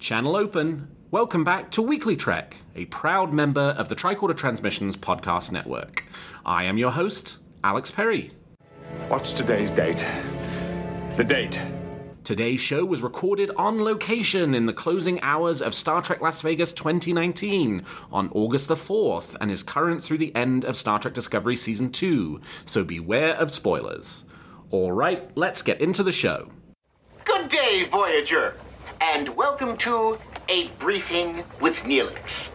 Channel open. Welcome back to WeeklyTrek, a proud member of the Tricorder Transmissions podcast network. I am your host, Alex Perry. What's today's date? The date. Today's show was recorded on location in the closing hours of Star Trek Las Vegas 2019 on August the 4th and is current through the end of Star Trek Discovery Season 2, so beware of spoilers. Alright, let's get into the show. Good day, Voyager, and welcome to A Briefing with Neelix.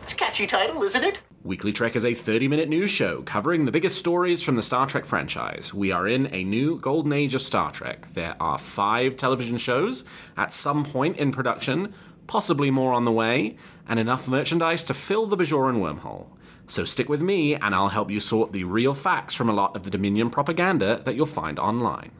It's a catchy title, isn't it? WeeklyTrek is a 30-minute news show covering the biggest stories from the Star Trek franchise. We are in a new golden age of Star Trek. There are 5 television shows at some point in production, possibly more on the way, and enough merchandise to fill the Bajoran wormhole. So stick with me and I'll help you sort the real facts from a lot of the Dominion propaganda that you'll find online.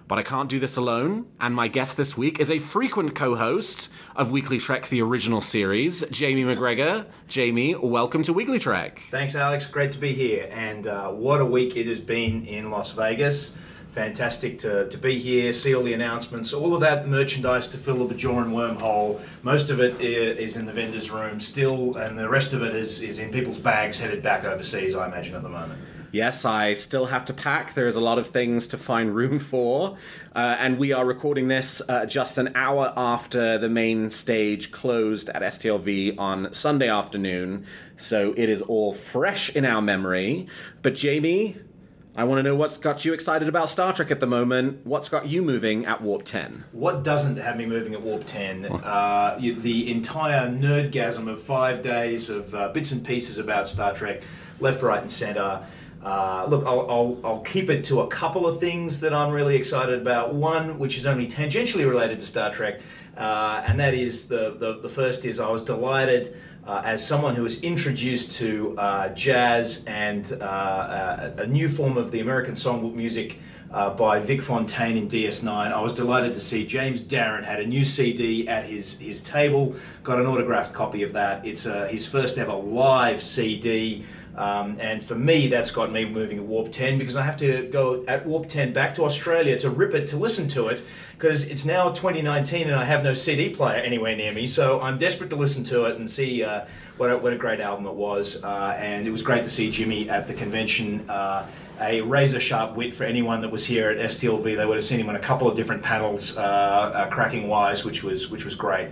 But I can't do this alone, and my guest this week is a frequent co-host of WeeklyTrek, the original series, Jamie McGregor. Jamie, welcome to WeeklyTrek. Thanks, Alex. Great to be here. And what a week it has been in Las Vegas. Fantastic to be here, see all the announcements, all of that merchandise to fill the Bajoran wormhole. Most of it is in the vendor's room still, and the rest of it is in people's bags headed back overseas, I imagine, at the moment. Yes, I still have to pack. There's a lot of things to find room for. And we are recording this just an hour after the main stage closed at STLV on Sunday afternoon. So it is all fresh in our memory. But Jamie, I want to know what's got you excited about Star Trek at the moment. What's got you moving at Warp 10? What doesn't have me moving at Warp 10? The entire nerdgasm of 5 days of bits and pieces about Star Trek, left, right, and center. Look, I'll keep it to a couple of things that I'm really excited about. One, which is only tangentially related to Star Trek, and that is the first is I was delighted as someone who was introduced to jazz and a new form of the American songbook music by Vic Fontaine in DS9. I was delighted to see James Darren had a new CD at his table, got an autographed copy of that. It's his first ever live CD. And for me, that's got me moving at Warp 10 because I have to go at Warp 10 back to Australia to rip it, to listen to it, because it's now 2019 and I have no CD player anywhere near me. So I'm desperate to listen to it and see what a great album it was. And it was great to see Jimmy at the convention. A razor-sharp wit for anyone that was here at STLV. They would have seen him on a couple of different panels, cracking wise, which was great.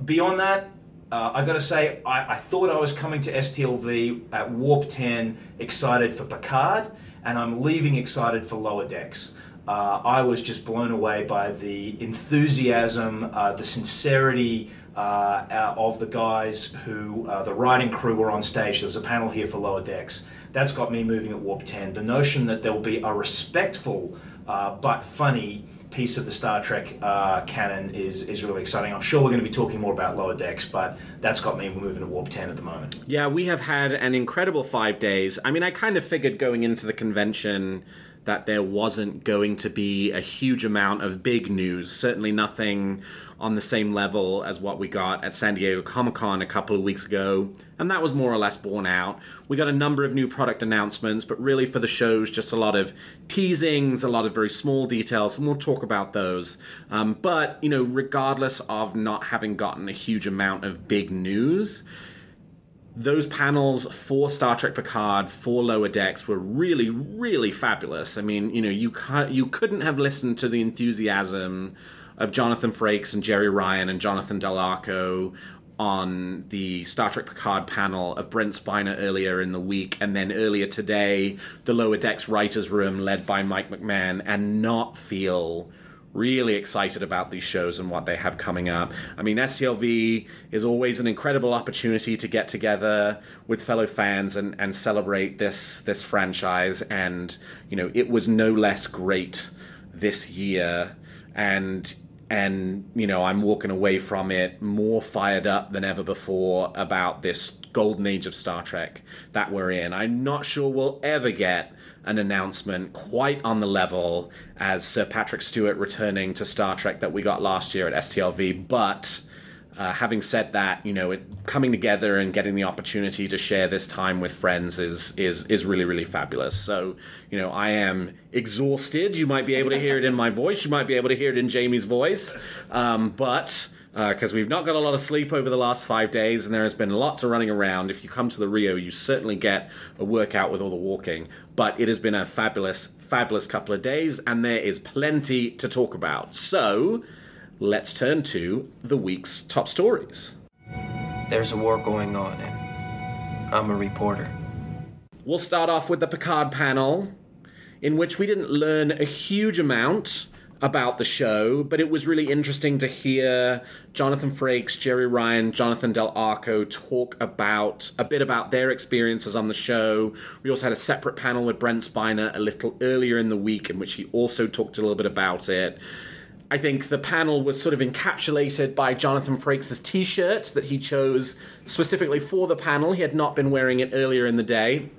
Beyond that, I got to say, I thought I was coming to STLV at Warp 10 excited for Picard, and I'm leaving excited for Lower Decks. I was just blown away by the enthusiasm, the sincerity of the guys who, the writing crew were on stage. There was a panel here for Lower Decks. That's got me moving at Warp 10. The notion that there will be a respectful but funny piece of the Star Trek canon is really exciting. I'm sure we're going to be talking more about Lower Decks, but that's got me moving to Warp 10 at the moment. Yeah, we have had an incredible 5 days. I mean, I kind of figured going into the convention that there wasn't going to be a huge amount of big news. Certainly nothing on the same level as what we got at San Diego Comic-Con a couple of weeks ago, and that was more or less borne out. We got a number of new product announcements, but really for the shows, just a lot of teasings, a lot of very small details, and we'll talk about those. But, you know, regardless of not having gotten a huge amount of big news, those panels for Star Trek Picard, for Lower Decks, were really, really fabulous. I mean, you know, you couldn't have listened to the enthusiasm of Jonathan Frakes and Jerry Ryan and Jonathan Del Arco on the Star Trek Picard panel of Brent Spiner earlier in the week, and then earlier today, the Lower Decks Writers' Room led by Mike McMahon, and not feel really excited about these shows and what they have coming up. I mean, STLV is always an incredible opportunity to get together with fellow fans and celebrate this franchise, and, you know, it was no less great this year, and you know, I'm walking away from it more fired up than ever before about this golden age of Star Trek that we're in. I'm not sure we'll ever get an announcement quite on the level as Sir Patrick Stewart returning to Star Trek that we got last year at STLV, but having said that, you know, it coming together and getting the opportunity to share this time with friends is really, really fabulous. So, you know, I am exhausted. You might be able to hear it in my voice. You might be able to hear it in Jamie's voice. But because we've not got a lot of sleep over the last 5 days, and there has been lots of running around. If you come to the Rio, you certainly get a workout with all the walking. But it has been a fabulous, fabulous couple of days, and there is plenty to talk about. So, let's turn to the week's top stories. There's a war going on, and I'm a reporter. We'll start off with the Picard panel, in which we didn't learn a huge amount about the show, but it was really interesting to hear Jonathan Frakes, Jerry Ryan, Jonathan Del Arco talk about a bit about their experiences on the show. We also had a separate panel with Brent Spiner a little earlier in the week in which he also talked a little bit about it. I think the panel was sort of encapsulated by Jonathan Frakes' t-shirt that he chose specifically for the panel. He had not been wearing it earlier in the day.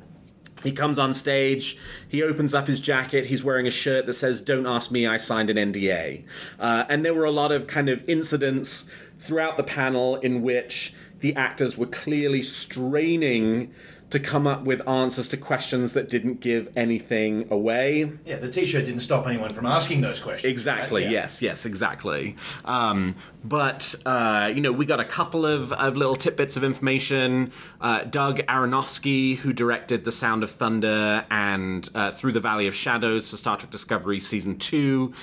He comes on stage, he opens up his jacket, he's wearing a shirt that says, "Don't ask me, I signed an NDA." And there were a lot of kind of incidents throughout the panel in which the actors were clearly straining to come up with answers to questions that didn't give anything away. Yeah, the t-shirt didn't stop anyone from asking those questions. Exactly, right? Yeah. yes, exactly. But we got a couple of little tidbits of information. Doug Aronofsky, who directed The Sound of Thunder and Through the Valley of Shadows for Star Trek Discovery Season 2,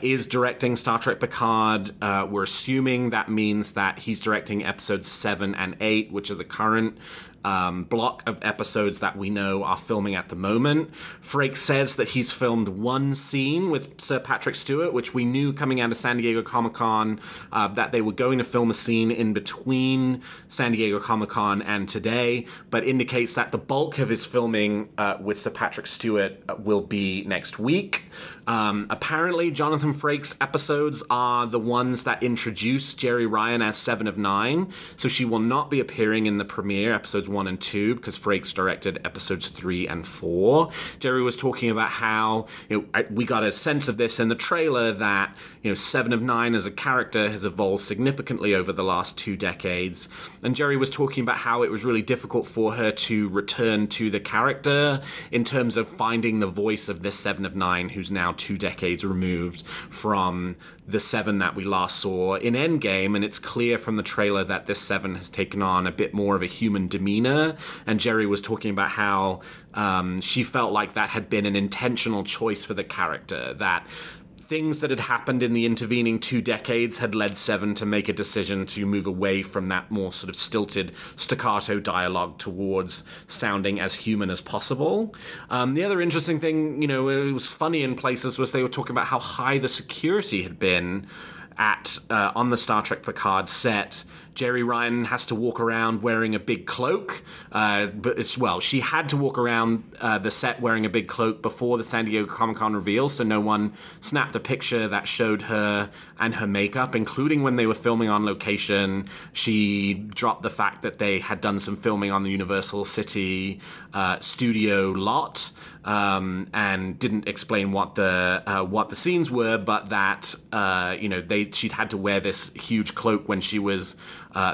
is directing Star Trek Picard. We're assuming that means that he's directing episodes 7 and 8, which are the current block of episodes that we know are filming at the moment. Frakes says that he's filmed one scene with Sir Patrick Stewart, which we knew coming out of San Diego Comic-Con, that they were going to film a scene in between San Diego Comic-Con and today, but indicates that the bulk of his filming with Sir Patrick Stewart will be next week. Apparently, Jonathan Frakes' episodes are the ones that introduce Jerry Ryan as 7 of 9, so she will not be appearing in the premiere, episodes 1 and 2, because Frakes directed episodes 3 and 4. Jerry was talking about how, we got a sense of this in the trailer, that 7 of 9 as a character has evolved significantly over the last 2 decades, and Jerry was talking about how it was really difficult for her to return to the character in terms of finding the voice of this 7 of 9 who's now 2 decades removed from the 7 that we last saw in Endgame, and it's clear from the trailer that this 7 has taken on a bit more of a human demeanor, and Jerry was talking about how she felt like that had been an intentional choice for the character, that things that had happened in the intervening 2 decades had led 7 to make a decision to move away from that more sort of stilted staccato dialogue towards sounding as human as possible. The other interesting thing, it was funny in places, was they were talking about how high the security had been at on the Star Trek Picard set. Jerry Ryan has to walk around wearing a big cloak, she had to walk around the set wearing a big cloak before the San Diego Comic-Con reveal, so no one snapped a picture that showed her and her makeup, including when they were filming on location. She dropped the fact that they had done some filming on the Universal City studio lot, and didn't explain what the scenes were, but that she'd had to wear this huge cloak when she was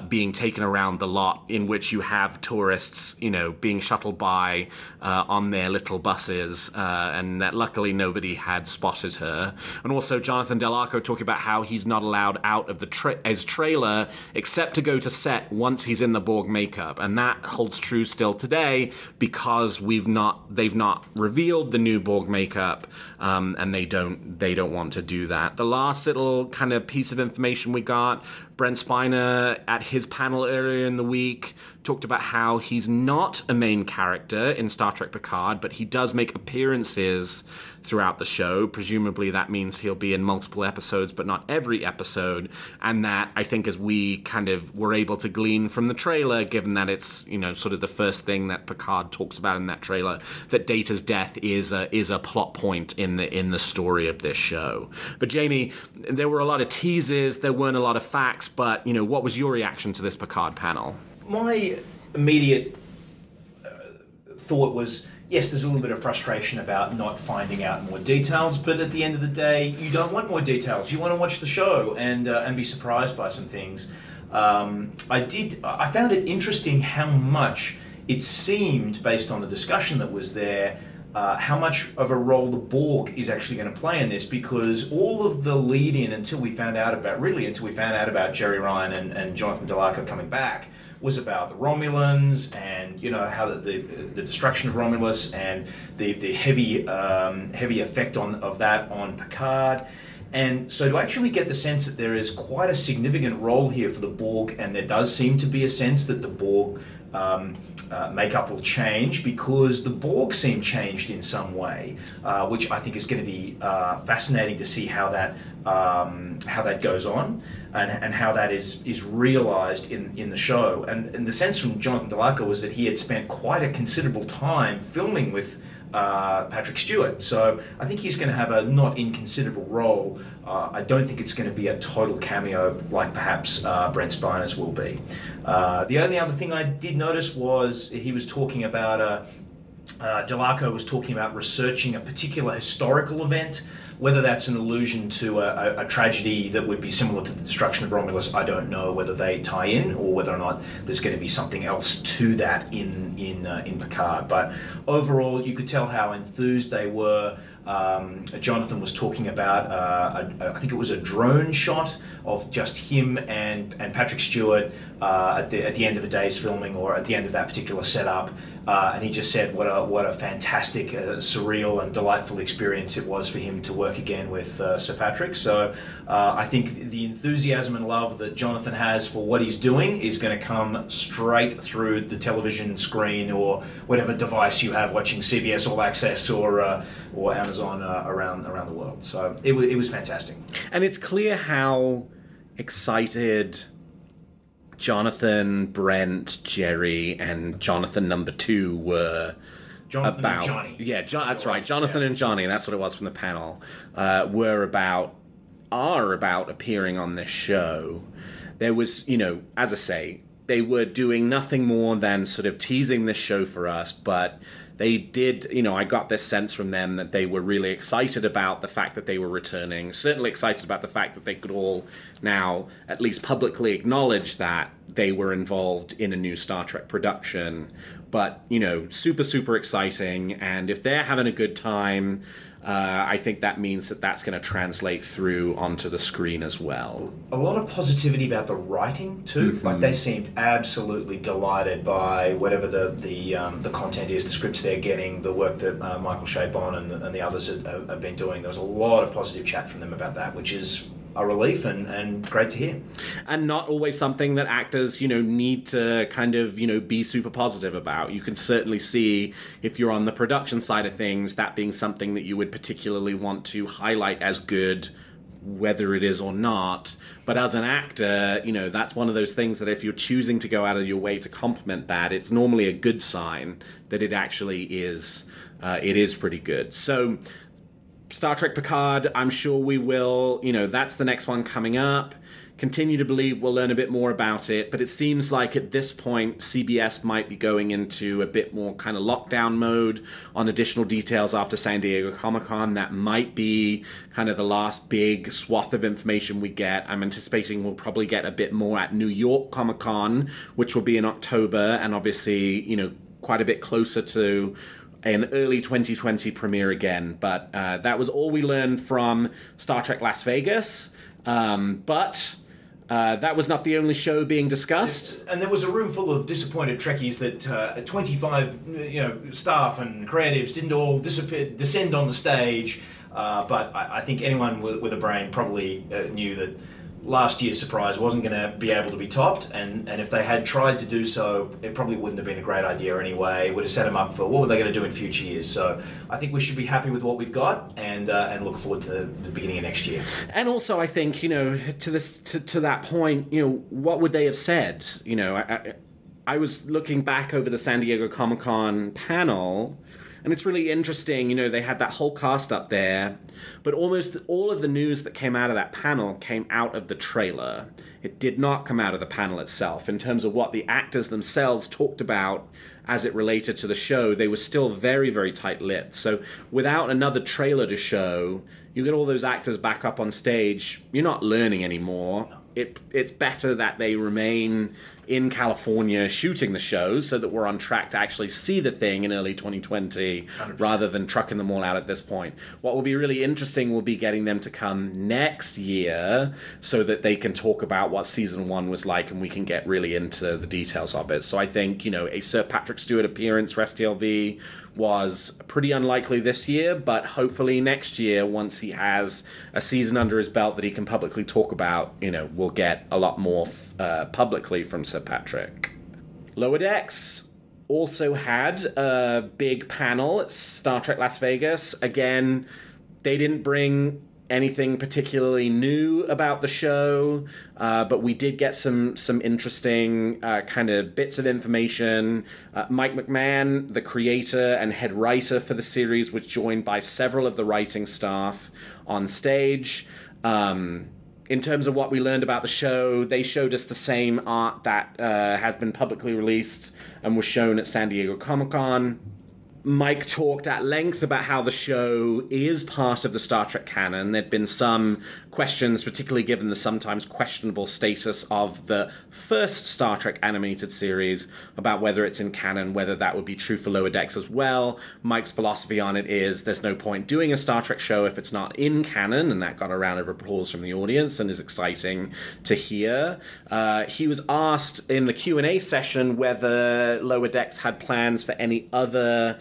being taken around the lot, in which you have tourists, being shuttled by on their little buses, and that luckily nobody had spotted her. And also Jonathan Del Arco talking about how he's not allowed out of his trailer except to go to set once he's in the Borg makeup, and that holds true still today because they've not revealed the new Borg makeup, and they don't want to do that. The last little kind of piece of information we got, Brent Spiner at his panel earlier in the week talked about how he's not a main character in Star Trek Picard, but he does make appearances throughout the show. Presumably that means he'll be in multiple episodes, but not every episode. And that, I think, as we kind of were able to glean from the trailer, given that it's, sort of the first thing that Picard talks about in that trailer, that Data's death is a plot point in the story of this show. But Jamie, there were a lot of teases, there weren't a lot of facts, but, what was your reaction to this Picard panel? My immediate thought was, yes, there's a little bit of frustration about not finding out more details, but at the end of the day, you don't want more details. You want to watch the show and be surprised by some things. I found it interesting how much it seemed, based on the discussion that was there, how much of a role the Borg is actually going to play in this, because all of the lead-in until we found out about Jerry Ryan and Jonathan Delaco coming back was about the Romulans and how the destruction of Romulus and the heavy effect of that on Picard. And so to actually get the sense that there is quite a significant role here for the Borg, and there does seem to be a sense that the Borg makeup will change, because the Borg seem changed in some way, which I think is going to be fascinating to see how that goes on, and how that is realised in the show. And the sense from Jonathan Delaco was that he had spent quite a considerable time filming with Patrick Stewart, so I think he's going to have a not inconsiderable role. I don't think it's going to be a total cameo like perhaps Brent Spiner's will be. The only other thing I did notice was he was talking about Delaco was talking about researching a particular historical event. Whether that's an allusion to a tragedy that would be similar to the destruction of Romulus, I don't know whether they tie in, or whether or not there's going to be something else to that in Picard. But overall, you could tell how enthused they were. Jonathan was talking about, I think it was a drone shot of just him and Patrick Stewart at the end of a day's filming, or at the end of that particular setup. And he just said what a fantastic, surreal and delightful experience it was for him to work again with Sir Patrick. So I think the enthusiasm and love that Jonathan has for what he's doing is going to come straight through the television screen, or whatever device you have watching CBS All Access or Amazon around the world. So it was fantastic. And it's clear how excited Jonathan, Brent, Jerry, and Jonathan number 2 were Jonathan and Johnny. Yeah, that's right. Jonathan and Johnny, that's what it was from the panel, are about appearing on this show. There was, as I say, they were doing nothing more than sort of teasing this show for us, but they did, I got this sense from them that they were really excited about the fact that they were returning, certainly excited about the fact that they could all now at least publicly acknowledge that they were involved in a new Star Trek production. But, super, super exciting, and if they're having a good time, I think that means that that's going to translate through onto the screen as well. A lot of positivity about the writing too. Mm-hmm. Like they seemed absolutely delighted by whatever the content is, the scripts they're getting, the work that Michael Chabon and the others have been doing. There was a lot of positive chat from them about that, which is a relief and great to hear. And not always something that actors, need to kind of, be super positive about. You can certainly see, if you're on the production side of things, that being something that you would particularly want to highlight as good, whether it is or not. But as an actor, that's one of those things that if you're choosing to go out of your way to compliment that, it's normally a good sign that it actually is, it is pretty good. So Star Trek Picard, I'm sure we will, that's the next one coming up. Continue to believe we'll learn a bit more about it, but it seems like at this point CBS might be going into a bit more kind of lockdown mode on additional details after San Diego Comic-Con. That might be kind of the last big swath of information we get. I'm anticipating we'll probably get a bit more at New York Comic-Con, which will be in October, and obviously, quite a bit closer to an early 2020 premiere again. But that was all we learned from Star Trek Las Vegas. But that was not the only show being discussed. And there was a room full of disappointed Trekkies that 25 staff and creatives didn't all descend on the stage. But I think anyone with a brain probably knew that last year's surprise wasn't going to be able to be topped, and if they had tried to do so, it probably wouldn't have been a great idea anyway. It would have set them up for what were they going to do in future years. So I think we should be happy with what we've got, and look forward to the beginning of next year. And also, I think to that point, what would they have said? I was looking back over the San Diego Comic-Con panel, and it's really interesting, they had that whole cast up there, but almost all of the news that came out of that panel came out of the trailer. It did not come out of the panel itself. In terms of what the actors themselves talked about as it related to the show, they were still very, very tight-lipped. So without another trailer to show, you get all those actors back up on stage, you're not learning anymore. It's better that they remain in California shooting the show so that we're on track to actually see the thing in early 2020 100%. rather than trucking them all out at this point. What will be really interesting will be getting them to come next year so that they can talk about what season 1 was like and we can get really into the details of it. So I think, a Sir Patrick Stewart appearance for STLV was pretty unlikely this year, but hopefully next year, once he has a season under his belt that he can publicly talk about, we'll get a lot more publicly from Sir Patrick. Lower Decks also had a big panel at Star Trek Las Vegas. Again, they didn't bring anything particularly new about the show, but we did get some interesting kind of bits of information. Mike McMahon, the creator and head writer for the series, was joined by several of the writing staff on stage. In terms of what we learned about the show, they showed us the same art that has been publicly released and was shown at San Diego Comic-Con. Mike talked at length about how the show is part of the Star Trek canon. There'd been some questions, particularly given the sometimes questionable status of the first Star Trek animated series, about whether it's in canon, whether that would be true for Lower Decks as well. Mike's philosophy on it is there's no point doing a Star Trek show if it's not in canon, and that got a round of applause from the audience and is exciting to hear. He was asked in the Q&A session whether Lower Decks had plans for any other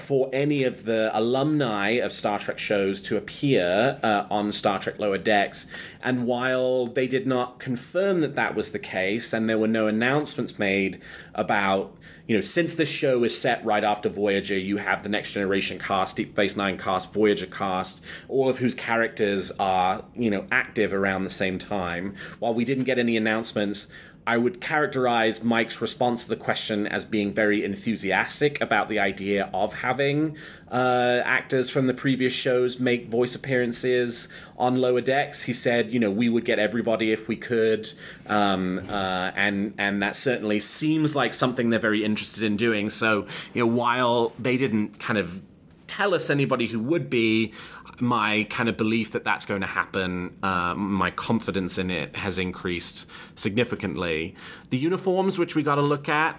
for any of the alumni of Star Trek shows to appear on Star Trek Lower Decks. And while they did not confirm that that was the case, and there were no announcements made about, since this show is set right after Voyager, you have the Next Generation cast, Deep Space Nine cast, Voyager cast, all of whose characters are, active around the same time. While we didn't get any announcements, I would characterize Mike's response to the question as being very enthusiastic about the idea of having actors from the previous shows make voice appearances on Lower Decks. He said, we would get everybody if we could, and that certainly seems like something they're very interested in doing. So, while they didn't kind of tell us anybody who would be, my kind of belief that that's going to happen, my confidence in it has increased significantly. The uniforms, which we got to look at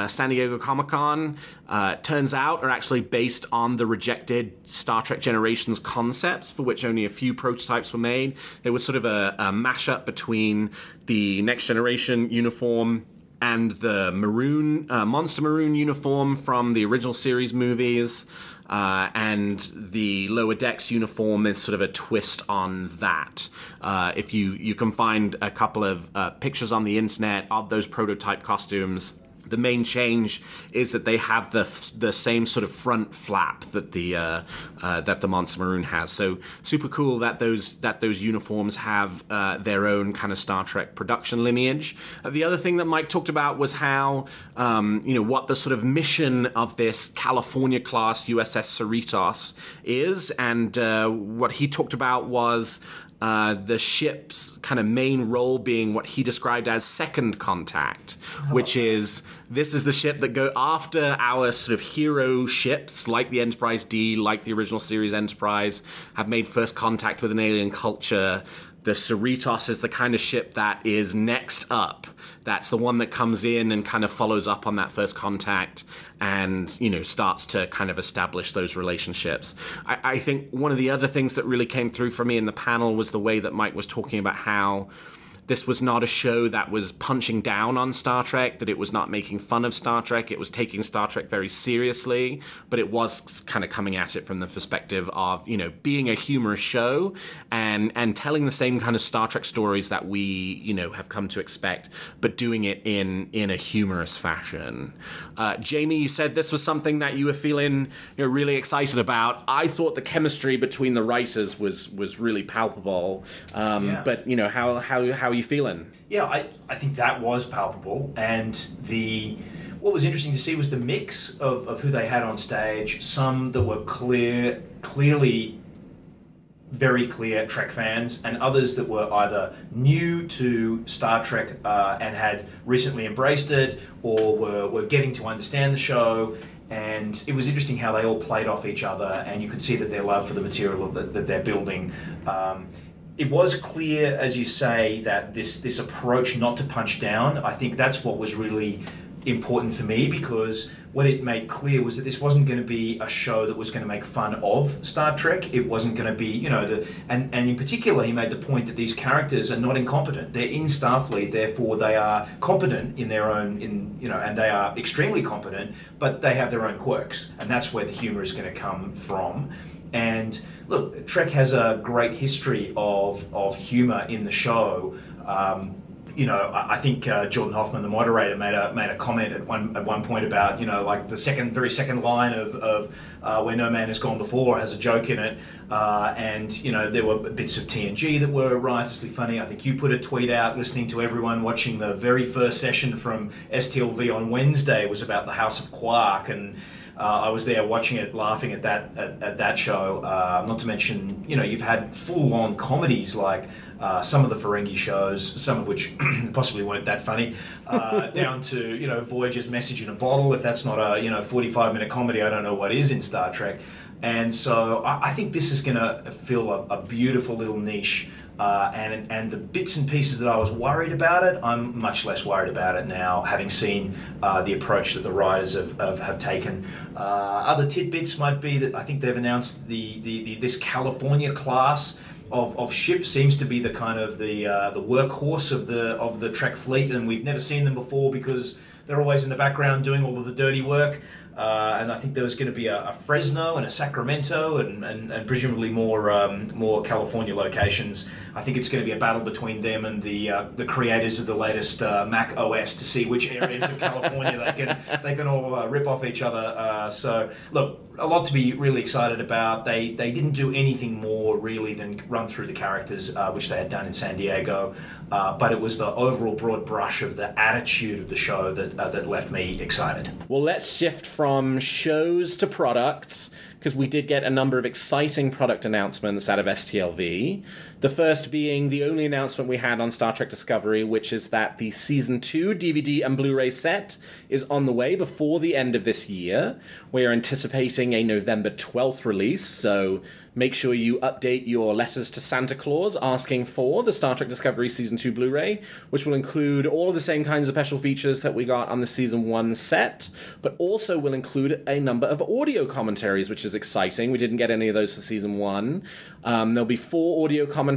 San Diego Comic-Con, turns out are actually based on the rejected Star Trek Generations concepts, for which only a few prototypes were made. They were sort of a mashup between the Next Generation uniform and the monster maroon uniform from the original series movies. And the Lower Decks uniform is sort of a twist on that. If you can find a couple of pictures on the internet of those prototype costumes. The main change is that they have the same sort of front flap that the Monster Maroon has. So super cool that those uniforms have their own kind of Star Trek production lineage. The other thing that Mike talked about was how what the sort of mission of this California class USS Cerritos is, and what he talked about was the ship's kind of main role being what he described as second contact, which is this is the ship that go after our sort of hero ships like the Enterprise D, like the original series Enterprise, have made first contact with an alien culture. The Cerritos is the kind of ship that is next up. That's the one that comes in and kind of follows up on that first contact and, starts to kind of establish those relationships. I think one of the other things that really came through for me in the panel was the way that Mike was talking about how this was not a show that was punching down on Star Trek, that it was not making fun of Star Trek. It was taking Star Trek very seriously, but it was kind of coming at it from the perspective of, being a humorous show and telling the same kind of Star Trek stories that we, have come to expect, but doing it in a humorous fashion. Jamie, you said this was something that you were feeling really excited about. I thought the chemistry between the writers was really palpable. Yeah. But, how are you feeling? Yeah, I think that was palpable, and what was interesting to see was the mix of who they had on stage. Some that were clearly very clear Trek fans, and others that were either new to Star Trek and had recently embraced it, or were getting to understand the show. And it was interesting how they all played off each other, and you could see that their love for the material that they're building. it was clear, as you say, that this approach not to punch down, I think that's what was really important for me, because what it made clear was that this wasn't going to be a show that was going to make fun of Star Trek. It wasn't going to be, you know, and in particular, he made the point that these characters are not incompetent. They're in Starfleet, therefore they are competent in their own, and they are extremely competent, but they have their own quirks, and that's where the humor is going to come from. And look, Trek has a great history of humor in the show. I think Jordan Hoffman, the moderator, made a comment at one point about, like the very second line of Where No Man Has Gone Before has a joke in it, and there were bits of TNG that were riotously funny. I think you put a tweet out listening to everyone watching the very first session from STLV on Wednesday was about the House of Quark, and I was there watching it, laughing at that show. Not to mention, you've had full-on comedies like some of the Ferengi shows, some of which possibly weren't that funny, down to Voyager's Message in a Bottle. If that's not a 45-minute comedy, I don't know what is in Star Trek. And so I think this is going to fill a beautiful little niche. And the bits and pieces that I was worried about it, I'm much less worried about it now, having seen the approach that the writers have taken. Other tidbits might be that I think they've announced this California class of ship seems to be the kind of the workhorse of the Trek fleet, and we've never seen them before because they're always in the background doing all of the dirty work. And I think there was going to be a Fresno and a Sacramento and presumably more California locations. I think it's going to be a battle between them and the creators of the latest Mac OS to see which areas of California they can all rip off each other. So look, a lot to be really excited about. They didn't do anything more really than run through the characters, which they had done in San Diego. But it was the overall broad brush of the attitude of the show that left me excited. Well, let's shift from shows to products, because we did get a number of exciting product announcements out of STLV. The first being the only announcement we had on Star Trek Discovery, which is that the Season 2 DVD and Blu Ray set is on the way before the end of this year. We are anticipating a November 12th release, so make sure you update your letters to Santa Claus asking for the Star Trek Discovery Season 2 Blu Ray, which will include all of the same kinds of special features that we got on the Season 1 set, but also will include a number of audio commentaries, which is exciting. We didn't get any of those for Season 1. There'll be 4 audio commentaries.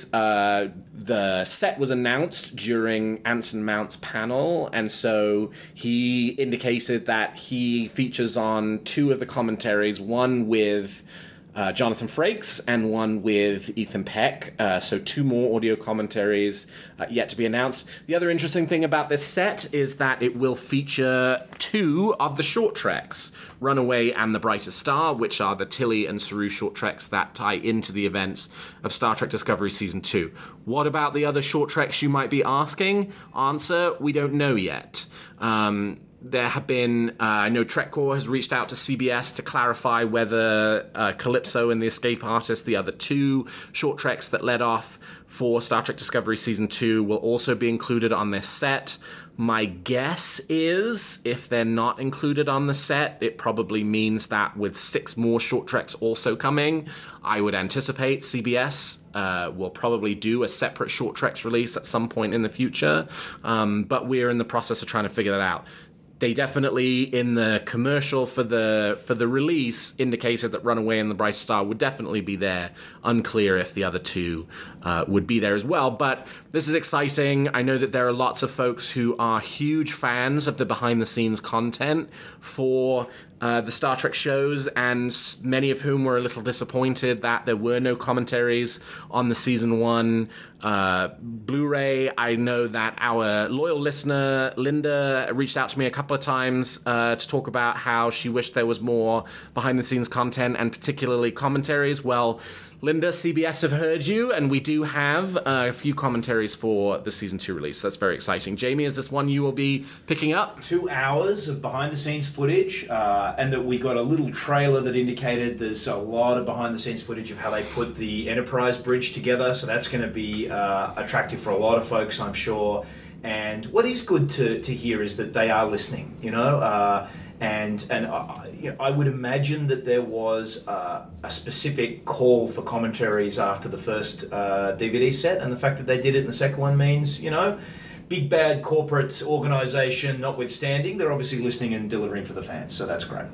The set was announced during Anson Mount's panel, and so he indicated that he features on 2 of the commentaries, one with Jonathan Frakes and one with Ethan Peck. So 2 more audio commentaries yet to be announced. The other interesting thing about this set is that it will feature 2 of the short treks, Runaway and The Brightest Star, which are the Tilly and Saru short treks that tie into the events of Star Trek Discovery Season 2. What about the other short treks, you might be asking? Answer, we don't know yet. There have been, I know TrekCore has reached out to CBS to clarify whether Calypso and the Escape Artist, the other 2 short treks that led off for Star Trek Discovery Season 2, will also be included on this set. My guess is, if they're not included on the set, it probably means that with 6 more short treks also coming, I would anticipate CBS will probably do a separate short treks release at some point in the future, but we're in the process of trying to figure that out. They definitely, in the commercial for the release, indicated that Runaway and The Bright Star would definitely be there. Unclear if the other 2 would be there as well. But this is exciting. I know that there are lots of folks who are huge fans of the behind-the-scenes content for the Star Trek shows, and many of whom were a little disappointed that there were no commentaries on the Season 1 Blu-ray. I know that our loyal listener, Linda, reached out to me a couple of times to talk about how she wished there was more behind-the-scenes content and particularly commentaries. Well, Linda, CBS have heard you, and we do have a few commentaries for the Season 2 release. That's very exciting. Jamie, is this one you will be picking up? 2 hours of behind-the-scenes footage, and that we got a little trailer that indicated there's a lot of behind-the-scenes footage of how they put the Enterprise bridge together, so that's going to be attractive for a lot of folks, I'm sure. And what is good to hear is that they are listening, you know, and I would imagine that there was a specific call for commentaries after the first DVD set, and the fact that they did it in the second one means, you know, big bad corporate organisation notwithstanding, they're obviously listening and delivering for the fans, so that's great.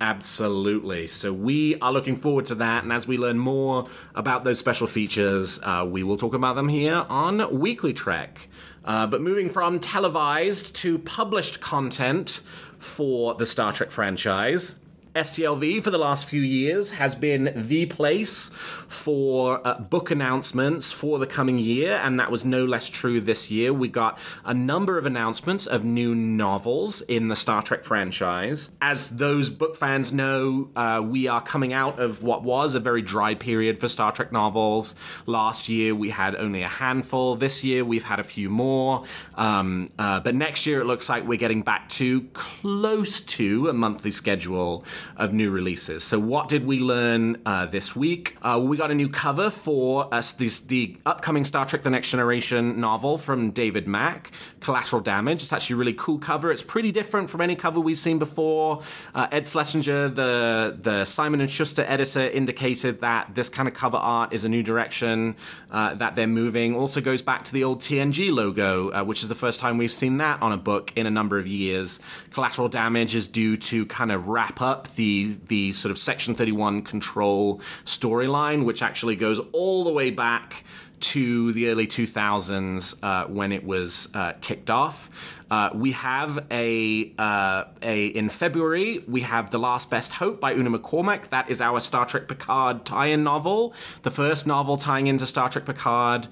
Absolutely. So we are looking forward to that, and as we learn more about those special features, we will talk about them here on WeeklyTrek. But moving from televised to published content for the Star Trek franchise, STLV for the last few years has been the place for book announcements for the coming year, and that was no less true this year. We got a number of announcements of new novels in the Star Trek franchise. As those book fans know, we are coming out of what was a very dry period for Star Trek novels. Last year we had only a handful. This year we've had a few more. But next year it looks like we're getting back to close to a monthly schedule of new releases. So what did we learn this week? We got a new cover for the upcoming Star Trek The Next Generation novel from David Mack, Collateral Damage. It's actually a really cool cover. It's pretty different from any cover we've seen before. Ed Schlesinger, the Simon & Schuster editor, indicated that this kind of cover art is a new direction that they're moving. Also goes back to the old TNG logo, which is the first time we've seen that on a book in a number of years. Collateral Damage is due to kind of wrap up the sort of Section 31 control storyline, which actually goes all the way back to the early 2000s when it was kicked off. We have in February, we have The Last Best Hope by Una McCormack. That is our Star Trek Picard tie-in novel. The first novel tying into Star Trek Picard.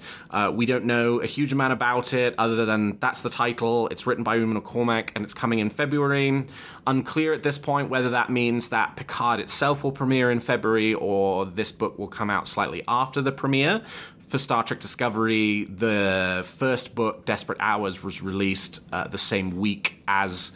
We don't know a huge amount about it other than that's the title. It's written by Una McCormack and it's coming in February. Unclear at this point whether that means that Picard itself will premiere in February or this book will come out slightly after the premiere. For Star Trek Discovery, the first book, Desperate Hours, was released the same week as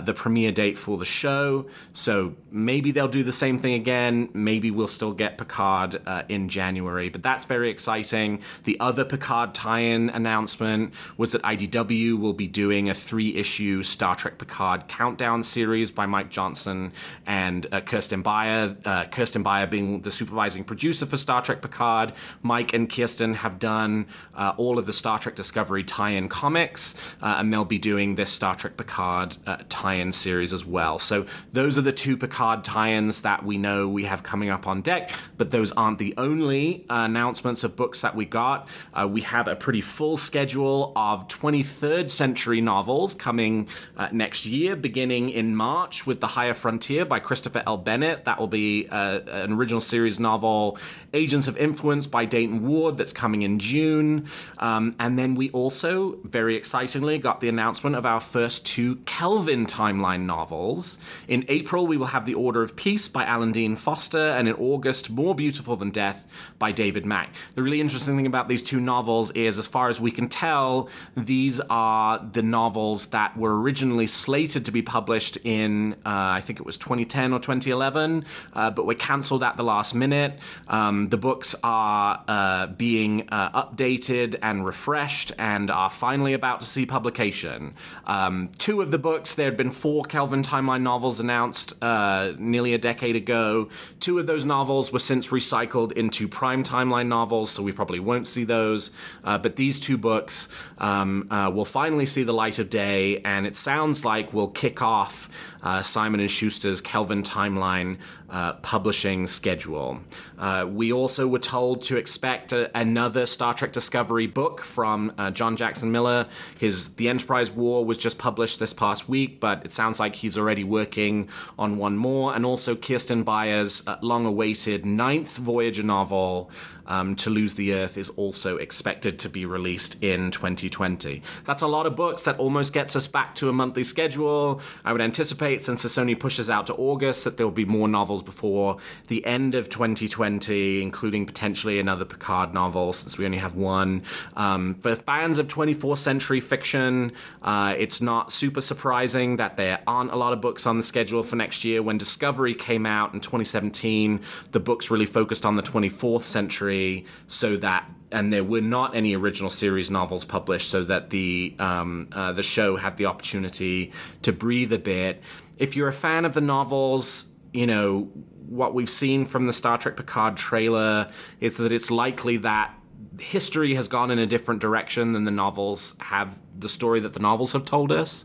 the premiere date for the show. So maybe they'll do the same thing again. Maybe we'll still get Picard in January. But that's very exciting. The other Picard tie-in announcement was that IDW will be doing a 3-issue Star Trek Picard countdown series by Mike Johnson and Kirsten Beyer. Kirsten Beyer being the supervising producer for Star Trek Picard. Mike and Kirsten have done all of the Star Trek Discovery tie-in comics, and they'll be doing this Star Trek Picard tie-in series as well. So those are the two Picard tie-ins that we know we have coming up on deck, but those aren't the only announcements of books that we got. We have a pretty full schedule of 23rd century novels coming next year, beginning in March with The Higher Frontier by Christopher L. Bennett. That will be an original series novel. Agents of Influence by Dayton Ward, that's coming in June. And then we also, very excitingly, got the announcement of our first 2 Kelvin timeline novels. In April, we will have The Order of Peace by Alan Dean Foster, and in August, More Beautiful Than Death by David Mack. The really interesting thing about these 2 novels is, as far as we can tell, these are the novels that were originally slated to be published in, I think it was 2010 or 2011, but were cancelled at the last minute. The books are being updated and refreshed and are finally about to see publication. 2 of the books, there had been 4 Kelvin timeline novels announced nearly a decade ago. 2 of those novels were since recycled into Prime timeline novels, so we probably won't see those. But these 2 books will finally see the light of day, and it sounds like we'll kick off Simon & Schuster's Kelvin timeline publishing schedule. We also were told to expect another Star Trek Discovery book from John Jackson Miller. The Enterprise War was just published this past week, but it sounds like he's already working on one more. And also Kirsten Beyer's long-awaited 9th Voyager novel, To Lose the Earth, is also expected to be released in 2020. That's a lot of books. That almost gets us back to a monthly schedule. I would anticipate, since this only pushes out to August, that there'll be more novels before the end of 2020, including potentially another Picard novel, since we only have one. For fans of 24th century fiction, it's not super surprising that there aren't a lot of books on the schedule for next year. When Discovery came out in 2017, the books really focused on the 24th century. story so that, and there were not any original series novels published, so that the show had the opportunity to breathe a bit. If you're a fan of the novels, you know, what we've seen from the Star Trek Picard trailer is that it's likely that history has gone in a different direction than the novels have, the story that the novels have told us.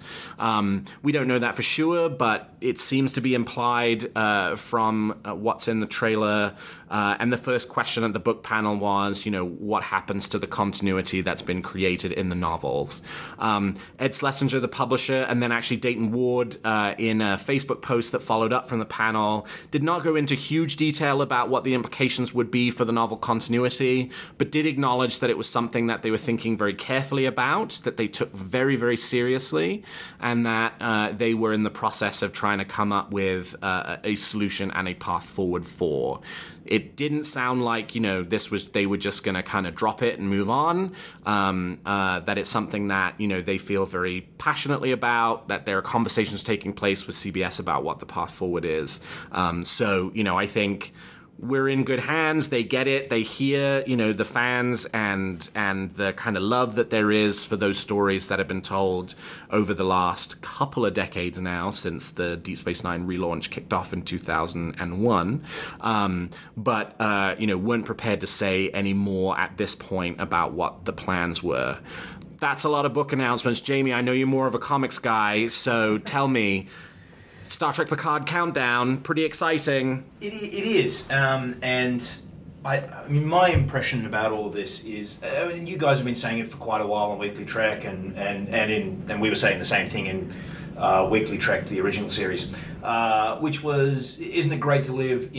We don't know that for sure, but it seems to be implied from what's in the trailer. And the first question at the book panel was, you know, what happens to the continuity that's been created in the novels? Ed Schlesinger, the publisher, and then actually Dayton Ward, in a Facebook post that followed up from the panel, did not go into huge detail about what the implications would be for the novel continuity, but did acknowledge that it was something that they were thinking very carefully about, that they took very, very seriously, and that they were in the process of trying to come up with a solution and a path forward for. It didn't sound like, you know, they were just going to kind of drop it and move on, that it's something that, you know, they feel very passionately about, that there are conversations taking place with CBS about what the path forward is. So, you know, I think we're in good hands. They get it. They hear, you know, the fans and the kind of love that there is for those stories that have been told over the last couple of decades now, since the Deep Space Nine relaunch kicked off in 2001. But you know, weren't prepared to say any more at this point about what the plans were. That's a lot of book announcements. Jamie, I know you're more of a comics guy, so tell me, Star Trek Picard countdown, pretty exciting. It is, and I mean, my impression about all of this is, you guys have been saying it for quite a while on WeeklyTrek, and we were saying the same thing in WeeklyTrek, the original series, which was, isn't it great to live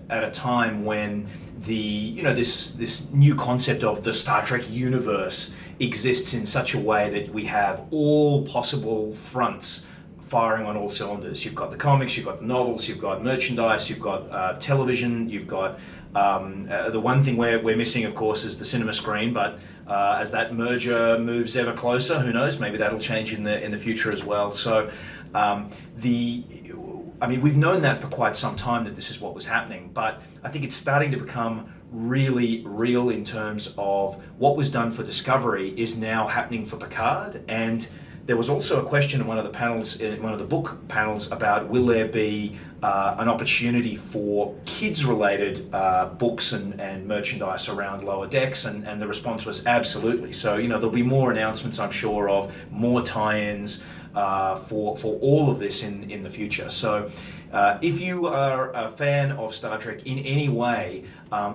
at a time when this new concept of the Star Trek universe exists in such a way that we have all possible fronts firing on all cylinders. You've got the comics, you've got the novels, you've got merchandise, you've got television, you've got the one thing we're missing, of course, is the cinema screen. But as that merger moves ever closer, who knows? Maybe that'll change in the future as well. So I mean, we've known that for quite some time, that this is what was happening. But I think it's starting to become really real in terms of what was done for Discovery is now happening for Picard. And there was also a question in one of the panels, in one of the book panels, about will there be an opportunity for kids-related books and merchandise around Lower Decks, and the response was absolutely. So, you know, there'll be more announcements, I'm sure, of more tie-ins for all of this in the future. So if you are a fan of Star Trek in any way,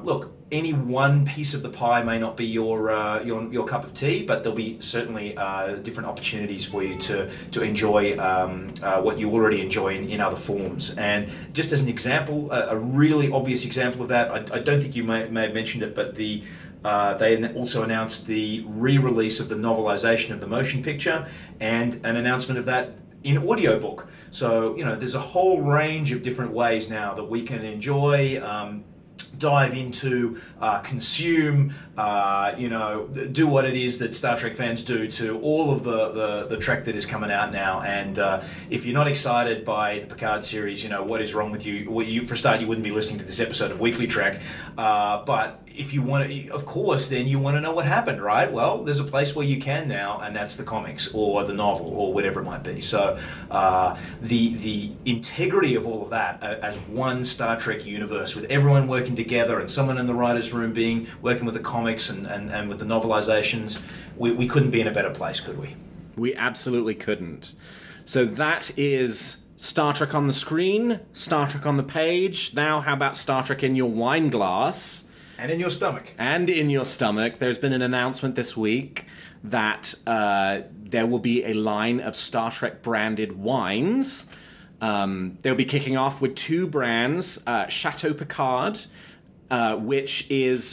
look, any one piece of the pie may not be your cup of tea, but there'll be certainly different opportunities for you to enjoy what you already enjoy in other forms. And just as an example, a really obvious example of that, I don't think you may have mentioned it, but they also announced the re-release of the novelization of the motion picture, and an announcement of that in audiobook. So, you know, there's a whole range of different ways now that we can enjoy, dive into, consume, you know, do what it is that Star Trek fans do to all of the Trek that is coming out now. And if you're not excited by the Picard series, you know, what is wrong with you? For a start, you wouldn't be listening to this episode of WeeklyTrek. But if you want to, of course, then you want to know what happened, right? Well, there's a place where you can now, and that's the comics or the novel or whatever it might be. So the integrity of all of that as one Star Trek universe, with everyone working together and someone in the writer's room working with the comics and with the novelizations, we couldn't be in a better place, could we? We absolutely couldn't. So that is Star Trek on the screen, Star Trek on the page. Now how about Star Trek in your wine glass? And in your stomach. And in your stomach. There's been an announcement this week that there will be a line of Star Trek branded wines. They'll be kicking off with two brands, Chateau Picard, which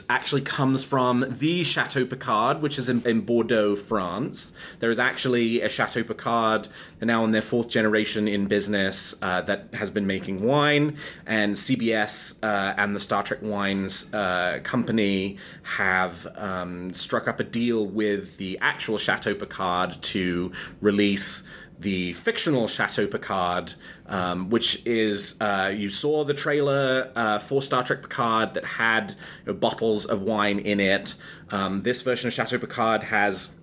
actually comes from the Chateau Picard, which is in Bordeaux, France. There is actually a Chateau Picard. They're now in their 4th generation in business that has been making wine. And CBS and the Star Trek Wines company have struck up a deal with the actual Chateau Picard to release the fictional Chateau Picard, which is, you saw the trailer for Star Trek Picard that had bottles of wine in it. This version of Chateau Picard has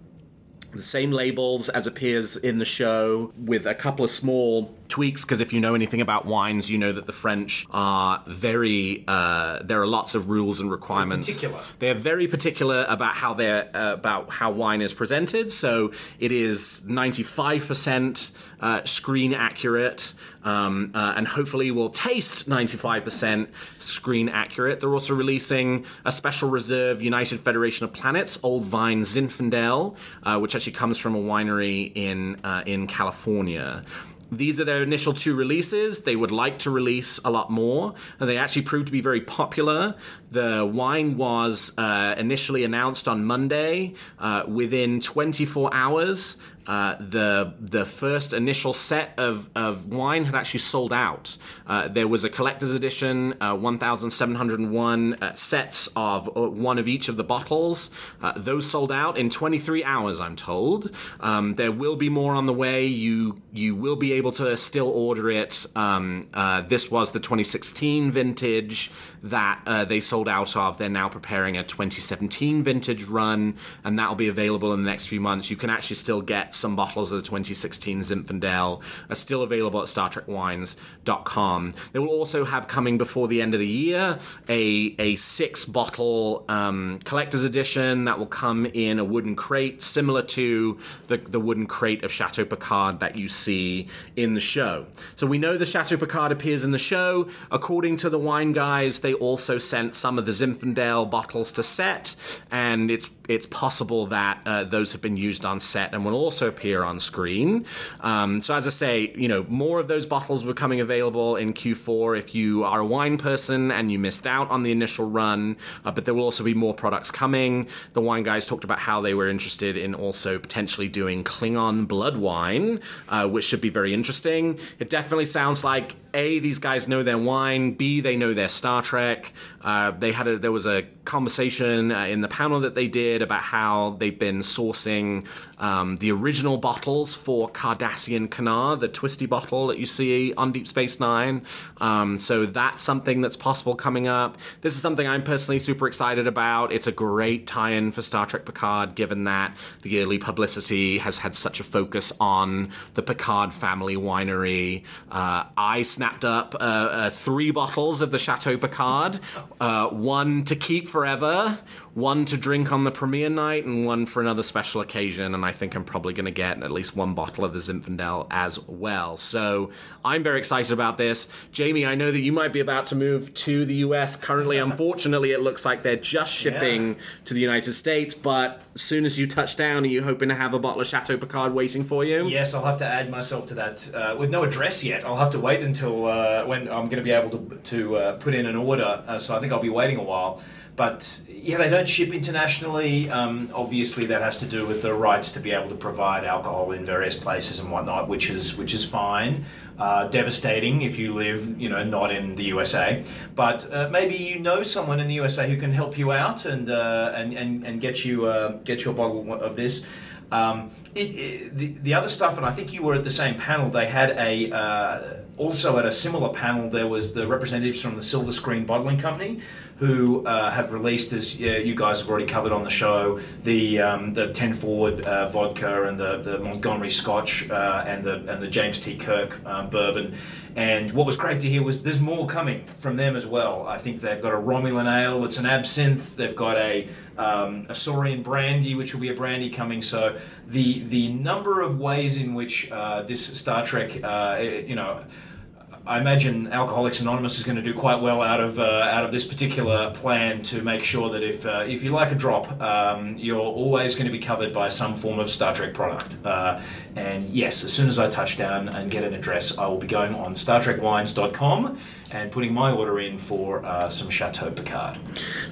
the same labels as appears in the show, with a couple of small tweaks, because if you know anything about wines, you know that the French are very, there are lots of rules and requirements. They're very particular about how wine is presented, so it is 95% screen accurate, and hopefully will taste 95% screen accurate. They're also releasing a special reserve United Federation of Planets Old Vine Zinfandel, which actually comes from a winery in California. These are their initial 2 releases. They would like to release a lot more, and they actually proved to be very popular. The wine was initially announced on Monday. Within 24 hours, the first initial set of wine had actually sold out. There was a collector's edition, 1,701 sets of one of each of the bottles. Those sold out in 23 hours, I'm told. There will be more on the way. You will be able to still order it. This was the 2016 vintage that they sold out of. They're now preparing a 2017 vintage run, and that will be available in the next few months. You can actually still get some bottles of the 2016 Zinfandel are still available at StarTrekWines.com. They will also have, coming before the end of the year, a 6-bottle collector's edition that will come in a wooden crate, similar to the wooden crate of Chateau Picard that you see in the show. So we know the Chateau Picard appears in the show. According to the wine guys, they also sent some of the Zinfandel bottles to set, and it's possible that those have been used on set and will also appear on screen. So as I say, more of those bottles were coming available in Q4 if you are a wine person and you missed out on the initial run, but there will also be more products coming. The wine guys talked about how they were interested in also potentially doing Klingon blood wine, which should be very interesting. It definitely sounds like, A, these guys know their wine, B, they know their Star Trek. There was a conversation in the panel that they did about how they've been sourcing the original bottles for Cardassian Canar, the twisty bottle that you see on Deep Space Nine. So that's something that's possible coming up. This is something I'm personally super excited about. It's a great tie-in for Star Trek Picard, given that the early publicity has had such a focus on the Picard family winery. I snapped up 3 bottles of the Chateau Picard, 1 to keep forever, 1 to drink on the premiere night, and 1 for another special occasion, and I think I'm probably going to get at least 1 bottle of the Zinfandel as well. So I'm very excited about this. Jamie, I know that you might be about to move to the US. Currently, unfortunately, it looks like they're just shipping to the United States, but as soon as you touch down, are you hoping to have a bottle of Chateau Picard waiting for you? Yes, I'll have to add myself to that. With no address yet, I'll have to wait until when I'm going to be able to put in an order, so I think I'll be waiting a while. But yeah, they don't ship internationally. Obviously, that has to do with the rights to be able to provide alcohol in various places and whatnot, which is fine. Devastating if you live, not in the USA. But maybe you know someone in the USA who can help you out and get you a bottle of this. The other stuff, and I think you were at the same panel. They had also at a similar panel, there was the representatives from the Silver Screen Bottling Company, who have released, as you guys have already covered on the show, the 10 Forward vodka and the Montgomery Scotch and the James T. Kirk bourbon. And what was great to hear was there's more coming from them as well. I think they've got a Romulan ale, it's an absinthe. They've got a Saurian brandy, which will be a brandy coming. So the number of ways in which this Star Trek, I imagine Alcoholics Anonymous is going to do quite well out of this particular plan to make sure that if you like a drop, you're always going to be covered by some form of Star Trek product. And yes, as soon as I touch down and get an address, I will be going on StarTrekWines.com and putting my order in for some Chateau Picard.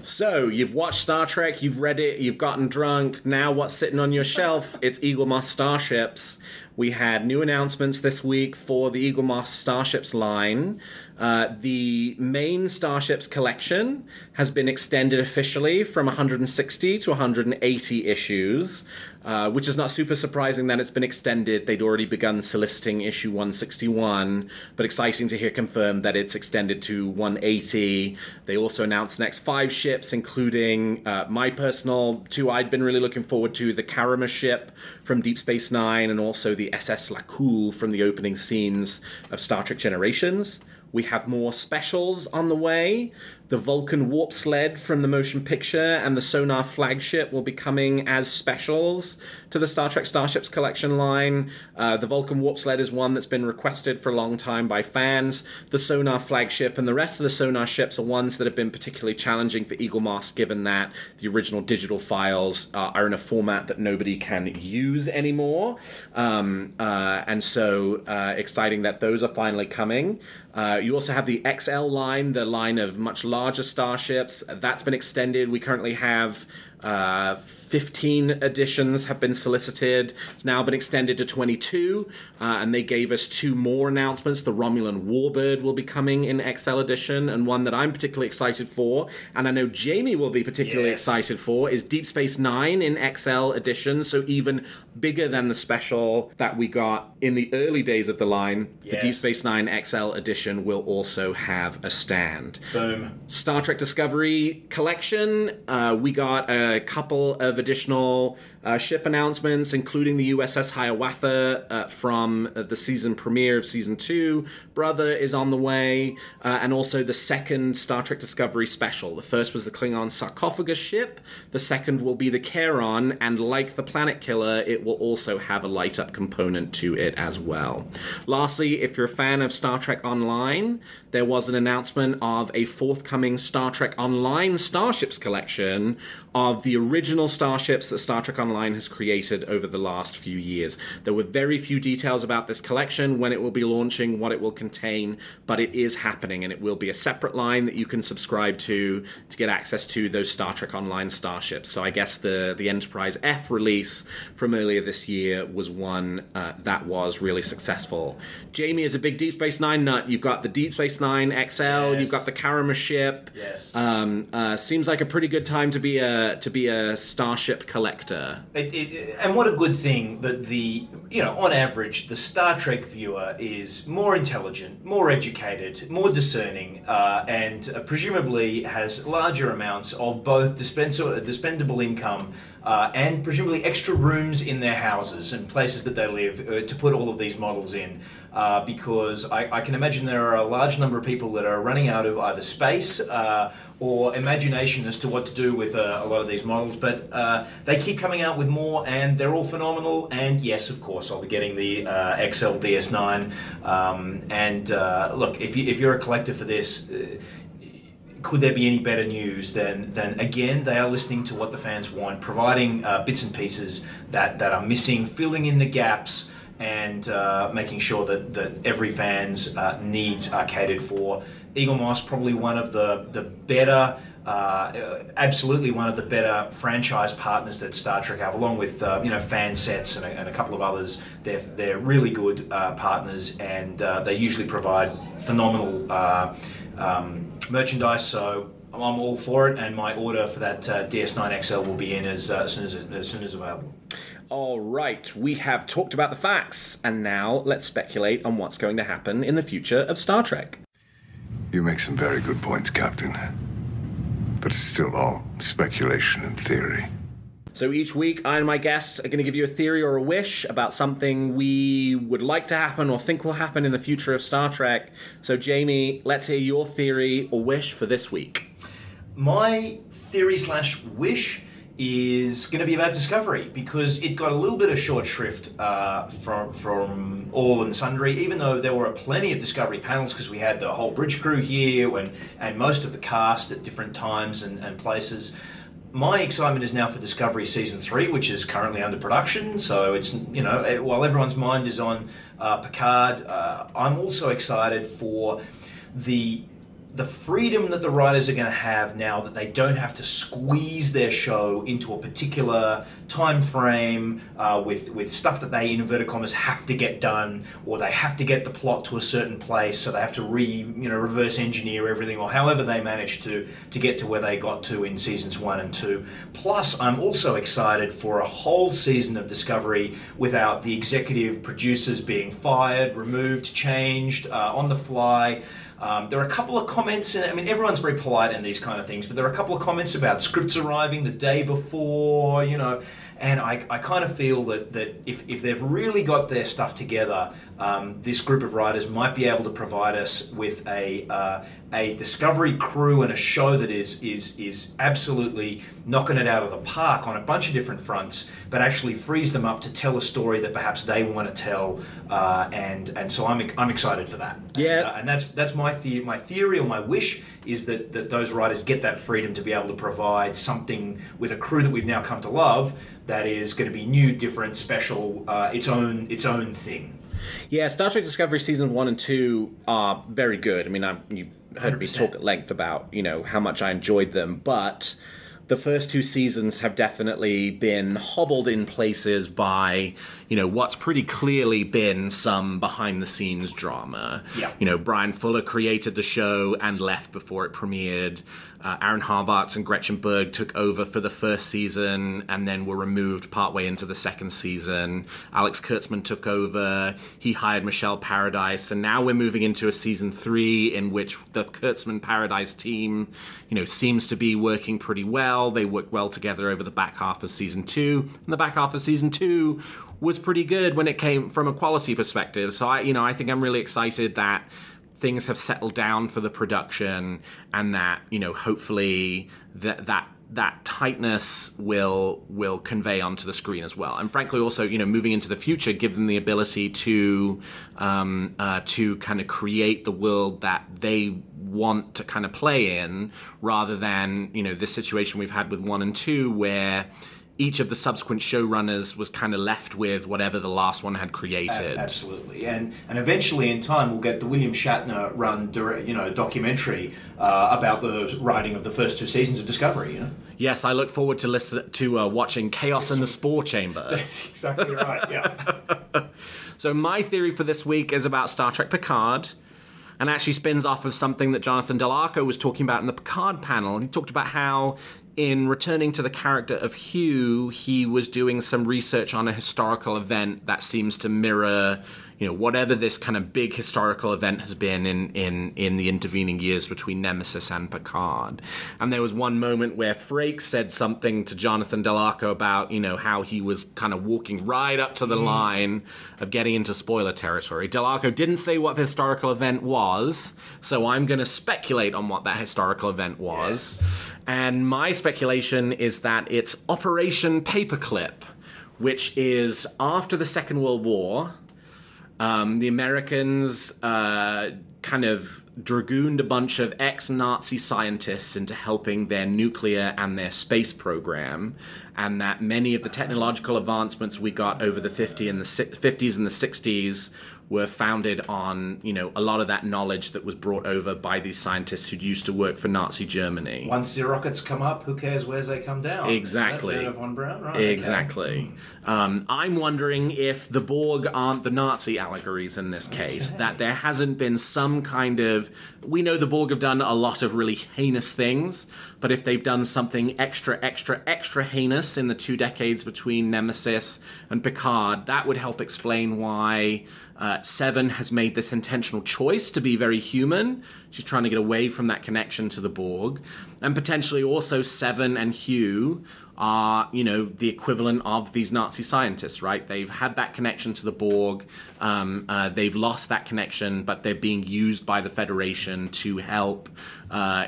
So, you've watched Star Trek, you've read it, you've gotten drunk. Now what's sitting on your shelf? It's Eaglemoss Starships. We had new announcements this week for the Eaglemoss Starships line. The main Starships collection has been extended officially from 160 to 180 issues. which is not super surprising that it's been extended. They'd already begun soliciting issue 161, but exciting to hear confirmed that it's extended to 180. They also announced the next 5 ships, including my personal 2 I'd been really looking forward to, the Karama ship from Deep Space Nine, and also the SS Lacoul from the opening scenes of Star Trek Generations. We have more specials on the way. The Vulcan warp sled from the motion picture and the Sonar flagship will be coming as specials to the Star Trek Starships collection line. The Vulcan warp sled is one that's been requested for a long time by fans. The Sonar flagship and the rest of the Sonar ships are ones that have been particularly challenging for Eaglemoss, given that the original digital files are in a format that nobody can use anymore. And so exciting that those are finally coming. You also have the XL line, the line of much larger starships. That's been extended. We currently have 15 editions have been solicited. It's now been extended to 22, and they gave us 2 more announcements. The Romulan Warbird will be coming in XL edition, and one that I'm particularly excited for, and I know Jamie will be particularly excited for, is Deep Space Nine in XL edition, so even bigger than the special that we got in the early days of the line. The Deep Space Nine XL edition will also have a stand. Boom. Star Trek Discovery collection, we got a couple of additional ship announcements, including the USS Hiawatha from the season premiere of Season 2. Brother is on the way, and also the second Star Trek Discovery special. The first was the Klingon sarcophagus ship, the second will be the Charon, and like the Planet Killer, it will also have a light-up component to it as well. Lastly, if you're a fan of Star Trek Online, there was an announcement of a forthcoming Star Trek Online Starships collection of the original starships that Star Trek Online has created over the last few years. There were very few details about this collection, when it will be launching, what it will contain, but it is happening, and it will be a separate line that you can subscribe to get access to those Star Trek Online starships. So I guess the Enterprise F release from earlier this year was one that was really successful. Jamie is a big Deep Space Nine nut. You've got the Deep Space Nine XL, you've got the Karama ship. Seems like a pretty good time to be a starship collector. And what a good thing that on average, the Star Trek viewer is more intelligent, more educated, more discerning, and presumably has larger amounts of both dispendable income and presumably extra rooms in their houses and places that they live to put all of these models in. Because I can imagine there are a large number of people that are running out of either space or imagination as to what to do with a lot of these models, but they keep coming out with more, and they're all phenomenal. And yes, of course, I'll be getting the XL DS9. Look, if you're a collector for this, could there be any better news than again, they are listening to what the fans want, providing bits and pieces that are missing, filling in the gaps, and making sure that every fan's needs are catered for. Eaglemoss, probably one of the better, absolutely one of the better franchise partners that Star Trek have, along with fan sets and a couple of others. They're really good partners, and they usually provide phenomenal merchandise. So I'm all for it, and my order for that DS9 XL will be in as soon as available. All right, we have talked about the facts, and now let's speculate on what's going to happen in the future of Star Trek. You make some very good points, Captain. But it's still all speculation and theory. So each week, I and my guests are going to give you a theory or a wish about something we would like to happen or think will happen in the future of Star Trek. So Jamie, let's hear your theory or wish for this week. My theory/wish is going to be about Discovery, because it got a little bit of short shrift from all and sundry, even though there were plenty of Discovery panels, because we had the whole bridge crew here and most of the cast at different times and places. My excitement is now for Discovery Season 3, which is currently under production, so it's, while everyone's mind is on Picard, I'm also excited for the the freedom that the writers are going to have now that they don't have to squeeze their show into a particular time frame with stuff that they, in inverted commas, have to get done, or they have to get the plot to a certain place, so they have to reverse engineer everything, or however they managed to get to where they got to in seasons 1 and 2. Plus, I'm also excited for a whole season of Discovery without the executive producers being fired, removed, changed on the fly. There are a couple of comments, I mean, everyone's very polite in these kind of things, but there are a couple of comments about scripts arriving the day before, and I kind of feel that if they've really got their stuff together, this group of writers might be able to provide us with a Discovery crew and a show that is absolutely knocking it out of the park on a bunch of different fronts, but actually frees them up to tell a story that perhaps they want to tell, and so I'm excited for that. Yeah, and that's my theory or my wish is that those writers get that freedom to be able to provide something with a crew that we've now come to love that is going to be new, different, special, its own thing. Yeah, Star Trek Discovery Season 1 and 2 are very good. I mean, you've heard 100%. Me talk at length about, how much I enjoyed them, but the first 2 seasons have definitely been hobbled in places by, what's pretty clearly been some behind-the-scenes drama. Yeah. Brian Fuller created the show and left before it premiered. Aaron Harbarts and Gretchen Berg took over for the first season and then were removed partway into the second season. Alex Kurtzman took over. He hired Michelle Paradise, and now we're moving into a season 3 in which the Kurtzman Paradise team, seems to be working pretty well. They worked well together over the back half of season 2, and the back half of season 2 was pretty good when it came from a quality perspective. So I think I'm really excited that things have settled down for the production, and that hopefully that tightness will convey onto the screen as well. And frankly, also moving into the future, give them the ability to kind of create the world that they want to kind of play in, rather than this situation we've had with 1 and 2 where each of the subsequent showrunners was kind of left with whatever the last one had created. Absolutely, and eventually in time we'll get the William Shatner run documentary about the writing of the first 2 seasons of Discovery. Yes, I look forward to watching Chaos in the Spore Chamber. That's exactly right. Yeah. So my theory for this week is about Star Trek Picard, and actually spins off of something that Jonathan Del Arco was talking about in the Picard panel. He talked about how, in returning to the character of Hugh, he was doing some research on a historical event that seems to mirror, whatever this kind of big historical event has been in the intervening years between Nemesis and Picard. And there was one moment where Frakes said something to Jonathan Del Arco about, how he was kind of walking right up to the line of getting into spoiler territory. Del Arco didn't say what the historical event was, so I'm going to speculate on what that historical event was. Yes. And my speculation is that it's Operation Paperclip, which is after the Second World War. The Americans kind of dragooned a bunch of ex-Nazi scientists into helping their nuclear and their space program, and that many of the technological advancements we got over the 50s and the 60s were founded on, a lot of that knowledge that was brought over by these scientists who used to work for Nazi Germany. Once the rockets come up, who cares where they come down? Exactly. Is that Von Braun? Right, exactly. Okay. I'm wondering if the Borg aren't the Nazi allegories in this case, that there hasn't been some kind of... We know the Borg have done a lot of really heinous things, but if they've done something extra heinous in the 2 decades between Nemesis and Picard, that would help explain why Seven has made this intentional choice to be very human. She's trying to get away from that connection to the Borg. And potentially also Seven and Hugh are, the equivalent of these Nazi scientists, right? They've had that connection to the Borg. They've lost that connection, but they're being used by the Federation to help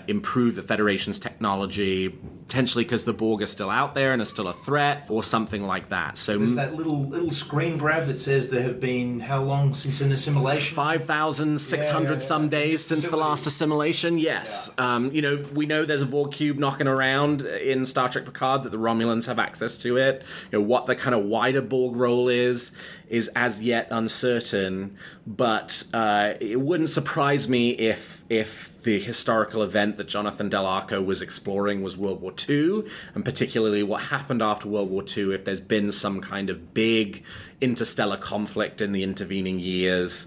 improve the Federation's technology, potentially because the Borg are still out there and are still a threat, or something like that. So there's that little screen grab that says there have been how long since an assimilation? 5,600 some days since the last assimilation. Yes, yeah. We know there's a Borg cube knocking around in Star Trek Picard, that the Romulans have access to it. What the kind of wider Borg role is is as yet uncertain, but it wouldn't surprise me if the historical event that Jonathan Del Arco was exploring was World War II, and particularly what happened after World War II, if there's been some kind of big interstellar conflict in the intervening years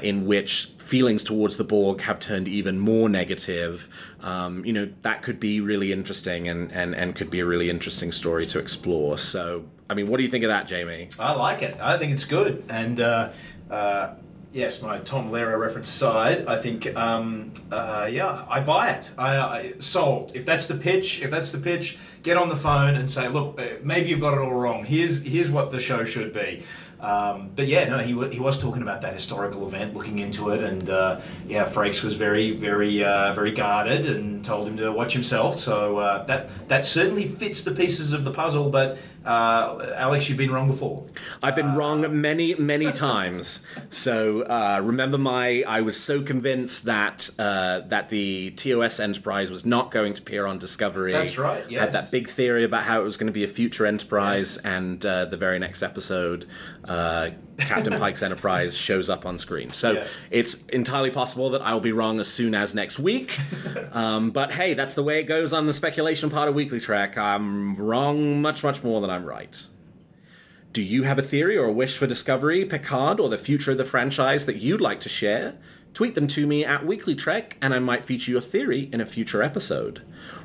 in which feelings towards the Borg have turned even more negative. That could be really interesting and could be a really interesting story to explore. So, I mean, what do you think of that, Jamie? I like it. I think it's good. And yes, my Tom Lehrer reference aside, I think, I buy it. I sold. If that's the pitch, get on the phone and say, look, maybe you've got it all wrong. Here's what the show should be. But yeah, no, he was talking about that historical event, looking into it, and Frakes was very, very, very guarded and told him to watch himself. So that certainly fits the pieces of the puzzle. But Alex, you've been wrong before. I've been wrong many, many times. So remember I was so convinced that the TOS Enterprise was not going to appear on Discovery. That's right. Yes. Had that big theory about how it was going to be a future Enterprise, yes. And the very next episode, Captain Pike's Enterprise shows up on screen. So It's entirely possible that I'll be wrong as soon as next week. But hey, that's the way it goes on the speculation part of Weekly Trek. I'm wrong much, much more than I'm right. Do you have a theory or a wish for Discovery, Picard, or the future of the franchise that you'd like to share? Tweet them to me at WeeklyTrek, and I might feature your theory in a future episode.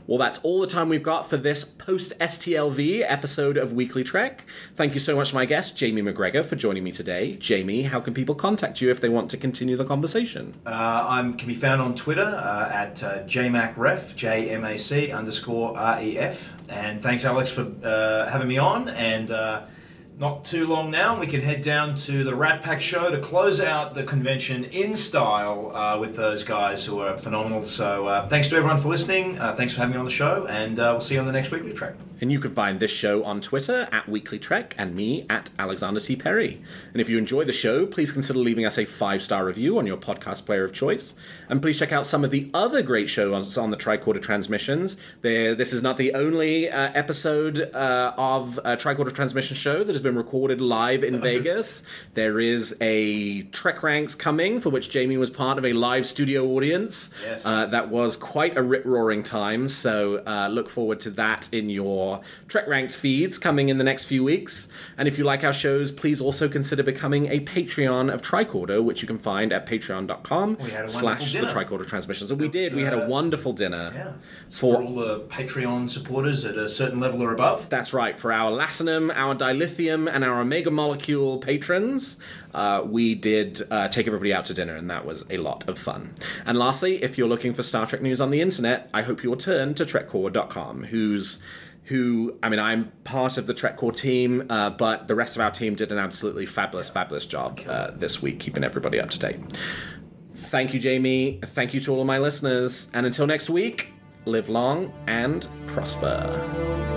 Well, that's all the time we've got for this post-STLV episode of Weekly Trek. Thank you so much to my guest, Jamie McGregor, for joining me today. Jamie, how can people contact you if they want to continue the conversation? I can be found on Twitter at JMacRef, JMAC_REF. And thanks, Alex, for having me on. And not too long now, we can head down to the Rat Pack show to close out the convention in style with those guys who are phenomenal. So thanks to everyone for listening. Thanks for having me on the show, and we'll see you on the next Weekly Trek. And you can find this show on Twitter at WeeklyTrek and me at Alexander T. Perry. And if you enjoy the show, please consider leaving us a 5-star review on your podcast player of choice. And please check out some of the other great shows on the Tricorder Transmissions. This is not the only episode of a Tricorder Transmission show that has been recorded live in Vegas. There is a Trek Ranks coming, for which Jamie was part of a live studio audience. Yes. That was quite a rip-roaring time, so look forward to that in your Trek Ranks feeds coming in the next few weeks. And if you like our shows, please also consider becoming a Patreon of Tricorder, which you can find at patreon.com/the Tricorder Transmissions. And we did. We had a wonderful dinner. Yeah. For all the Patreon supporters at a certain level or above. That's right. For our Latinum, our Dilithium, and our Omega Molecule patrons, we did take everybody out to dinner, and that was a lot of fun. And lastly, if you're looking for Star Trek news on the internet, I hope you'll turn to TrekCore.com, I'm part of the TrekCore team, but the rest of our team did an absolutely fabulous job this week, keeping everybody up to date. Thank you, Jamie. Thank you to all of my listeners. And until next week, live long and prosper.